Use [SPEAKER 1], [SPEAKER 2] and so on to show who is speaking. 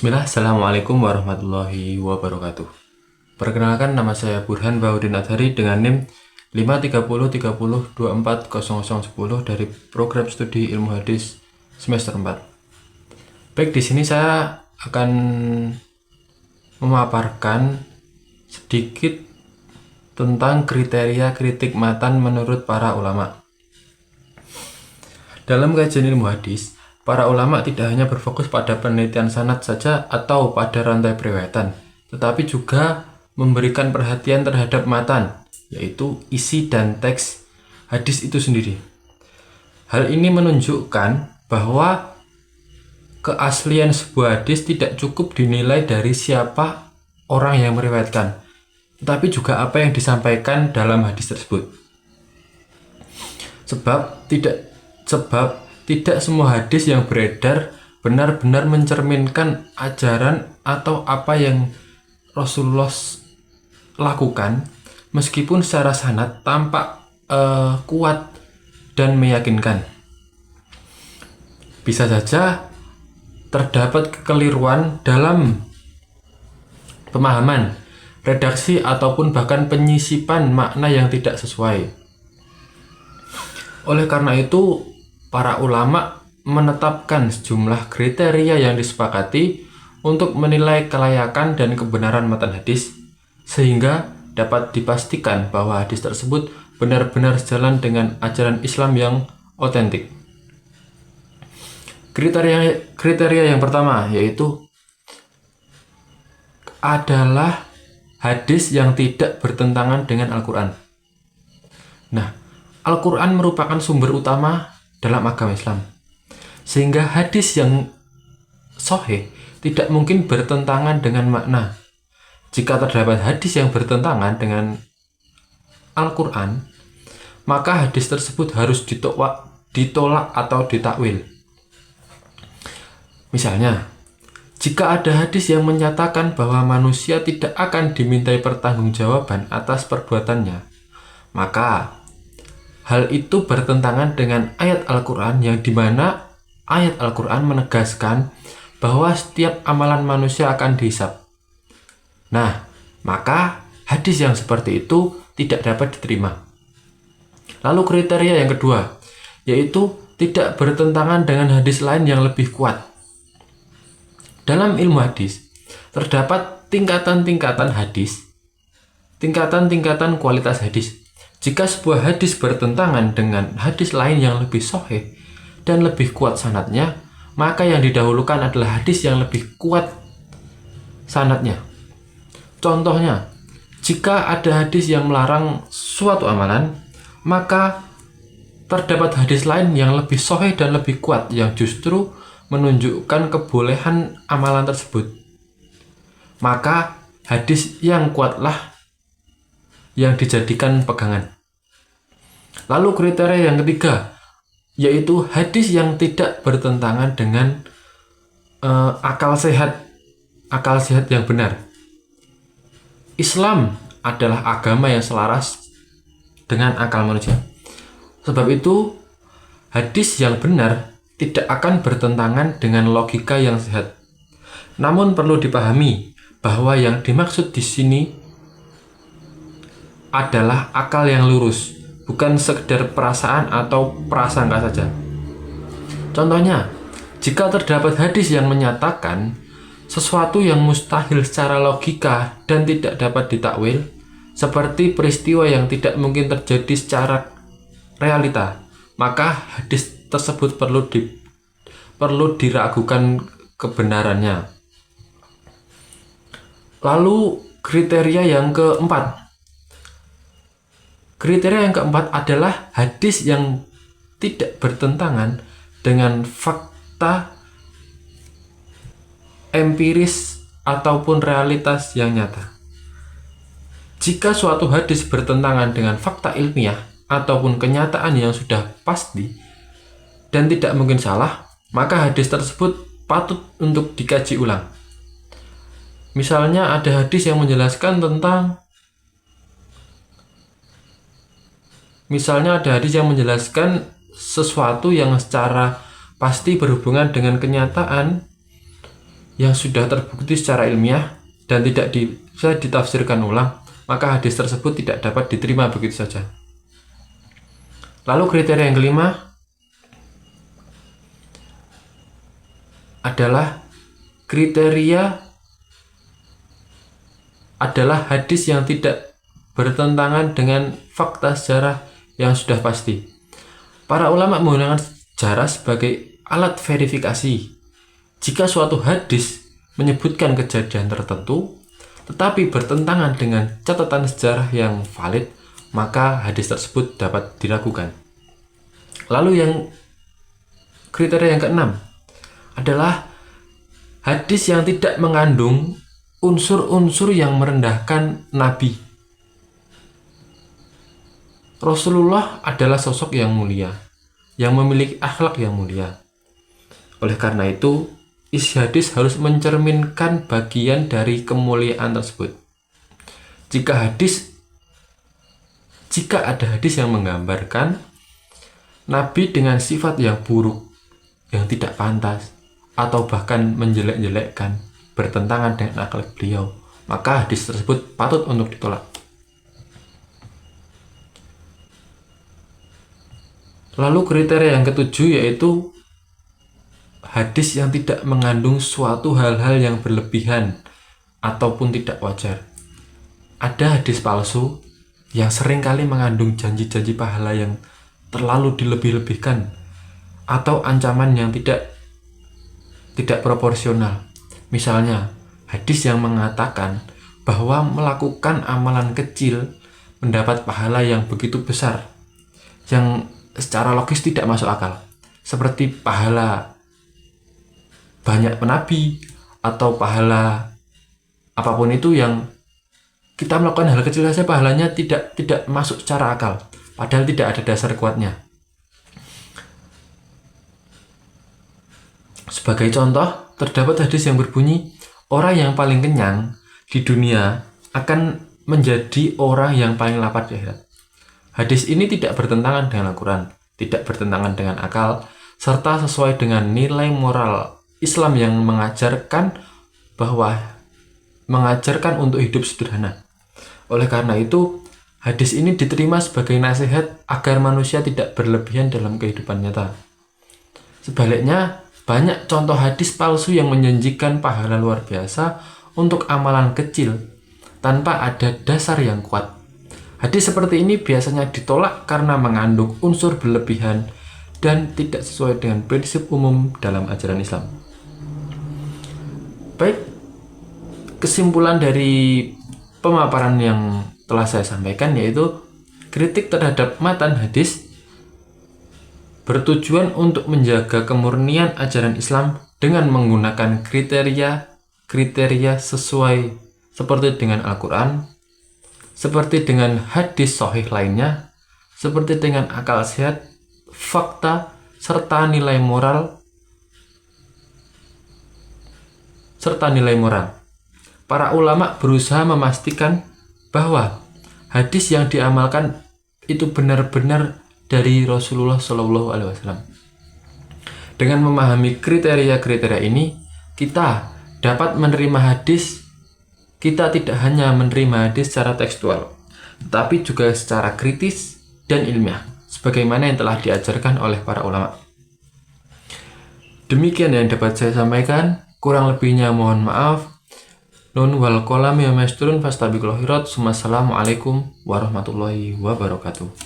[SPEAKER 1] Bismillah, Assalamualaikum warahmatullahi wabarakatuh. Perkenalkan, nama saya Burhan Baudin Adhari dengan NIM 53030240010 dari program studi ilmu hadis semester 4. Baik, di sini saya akan memaparkan sedikit tentang kriteria kritik matan menurut para ulama. Dalam kajian ilmu hadis, para ulama tidak hanya berfokus pada penelitian sanad saja atau pada rantai periwayatan, tetapi juga memberikan perhatian terhadap matan, yaitu isi dan teks hadis itu sendiri. Hal ini menunjukkan bahwa keaslian sebuah hadis tidak cukup dinilai dari siapa orang yang meriwayatkan, tetapi juga apa yang disampaikan dalam hadis tersebut. Sebab tidak semua hadis yang beredar benar-benar mencerminkan ajaran atau apa yang Rasulullah lakukan, meskipun secara sanad tampak kuat dan meyakinkan. Bisa saja terdapat kekeliruan dalam pemahaman, redaksi, ataupun bahkan penyisipan makna yang tidak sesuai. Oleh karena itu, para ulama menetapkan sejumlah kriteria yang disepakati untuk menilai kelayakan dan kebenaran matan hadis, sehingga dapat dipastikan bahwa hadis tersebut benar-benar sejalan dengan ajaran Islam yang otentik. Kriteria yang pertama yaitu adalah hadis yang tidak bertentangan dengan Al-Quran. Nah, Al-Quran merupakan sumber utama dalam agama Islam, sehingga hadis yang sahih tidak mungkin bertentangan dengan makna. Jika terdapat hadis yang bertentangan dengan Al-Quran, maka hadis tersebut harus ditolak atau ditakwil. Misalnya, jika ada hadis yang menyatakan bahwa manusia tidak akan dimintai pertanggungjawaban atas perbuatannya, maka hal itu bertentangan dengan ayat Al-Quran yang dimana ayat Al-Quran menegaskan bahwa setiap amalan manusia akan dihisab. Nah, maka hadis yang seperti itu tidak dapat diterima. Lalu kriteria yang kedua, yaitu tidak bertentangan dengan hadis lain yang lebih kuat. Dalam ilmu hadis, terdapat tingkatan-tingkatan hadis, tingkatan-tingkatan kualitas hadis. Jika sebuah hadis bertentangan dengan hadis lain yang lebih sahih dan lebih kuat sanadnya, maka yang didahulukan adalah hadis yang lebih kuat sanadnya. Contohnya, jika ada hadis yang melarang suatu amalan, maka terdapat hadis lain yang lebih sahih dan lebih kuat yang justru menunjukkan kebolehan amalan tersebut. Maka hadis yang kuatlah yang dijadikan pegangan. Lalu kriteria yang ketiga, yaitu hadis yang tidak bertentangan dengan akal sehat yang benar. Islam adalah agama yang selaras dengan akal manusia. Sebab itu, hadis yang benar tidak akan bertentangan dengan logika yang sehat. Namun perlu dipahami bahwa yang dimaksud di sini adalah akal yang lurus, bukan sekedar perasaan atau prasangka saja. Contohnya, jika terdapat hadis yang menyatakan sesuatu yang mustahil secara logika dan tidak dapat ditakwil, seperti peristiwa yang tidak mungkin terjadi secara realita, maka hadis tersebut perlu diragukan kebenarannya. Lalu kriteria yang keempat adalah hadis yang tidak bertentangan dengan fakta empiris ataupun realitas yang nyata. Jika suatu hadis bertentangan dengan fakta ilmiah ataupun kenyataan yang sudah pasti dan tidak mungkin salah, maka hadis tersebut patut untuk dikaji ulang. Misalnya ada hadis yang menjelaskan sesuatu yang secara pasti berhubungan dengan kenyataan yang sudah terbukti secara ilmiah dan tidak bisa ditafsirkan ulang, maka hadis tersebut tidak dapat diterima begitu saja. Lalu kriteria yang kelima adalah hadis yang tidak bertentangan dengan fakta sejarah yang sudah pasti. Para ulama menggunakan sejarah sebagai alat verifikasi. Jika suatu hadis menyebutkan kejadian tertentu, tetapi bertentangan dengan catatan sejarah yang valid, maka hadis tersebut dapat diragukan. Lalu yang kriteria yang keenam adalah hadis yang tidak mengandung unsur-unsur yang merendahkan Nabi. Rasulullah adalah sosok yang mulia, yang memiliki akhlak yang mulia. Oleh karena itu, isi hadis harus mencerminkan bagian dari kemuliaan tersebut. Jika ada hadis yang menggambarkan Nabi dengan sifat yang buruk, yang tidak pantas, atau bahkan menjelek-jelekkan, bertentangan dengan akhlak beliau, maka hadis tersebut patut untuk ditolak. Lalu kriteria yang ketujuh yaitu hadis yang tidak mengandung suatu hal-hal yang berlebihan ataupun tidak wajar. Ada hadis palsu yang seringkali mengandung janji-janji pahala yang terlalu dilebih-lebihkan atau ancaman yang tidak proporsional. Misalnya, hadis yang mengatakan bahwa melakukan amalan kecil mendapat pahala yang begitu besar, yang secara logis tidak masuk akal, seperti pahala banyak penabi atau pahala apapun itu yang kita melakukan hal kecil saja pahalanya tidak masuk secara akal, padahal tidak ada dasar kuatnya. Sebagai contoh, terdapat hadis yang berbunyi, orang yang paling kenyang di dunia akan menjadi orang yang paling lapar di akhirat. Hadis ini tidak bertentangan dengan Al-Quran, tidak bertentangan dengan akal, serta sesuai dengan nilai moral Islam yang mengajarkan untuk hidup sederhana. Oleh karena itu, hadis ini diterima sebagai nasihat agar manusia tidak berlebihan dalam kehidupan nyata. Sebaliknya, banyak contoh hadis palsu yang menjanjikan pahala luar biasa untuk amalan kecil tanpa ada dasar yang kuat. Hadis seperti ini biasanya ditolak karena mengandung unsur berlebihan dan tidak sesuai dengan prinsip umum dalam ajaran Islam. Baik, kesimpulan dari pemaparan yang telah saya sampaikan yaitu kritik terhadap matan hadis bertujuan untuk menjaga kemurnian ajaran Islam dengan menggunakan kriteria sesuai seperti dengan Al-Quran, seperti dengan hadis sahih lainnya, seperti dengan akal sehat, fakta, serta nilai moral. Para ulama berusaha memastikan bahwa hadis yang diamalkan itu benar-benar dari Rasulullah SAW. Dengan memahami kriteria-kriteria ini, kita dapat menerima hadis. Kita tidak hanya menerima hadis secara tekstual, tetapi juga secara kritis dan ilmiah, sebagaimana yang telah diajarkan oleh para ulama. Demikian yang dapat saya sampaikan. Kurang lebihnya mohon maaf. Nun wal qalam ya masturun fastabiqul khairat. Wassalamualaikum warahmatullahi wabarakatuh.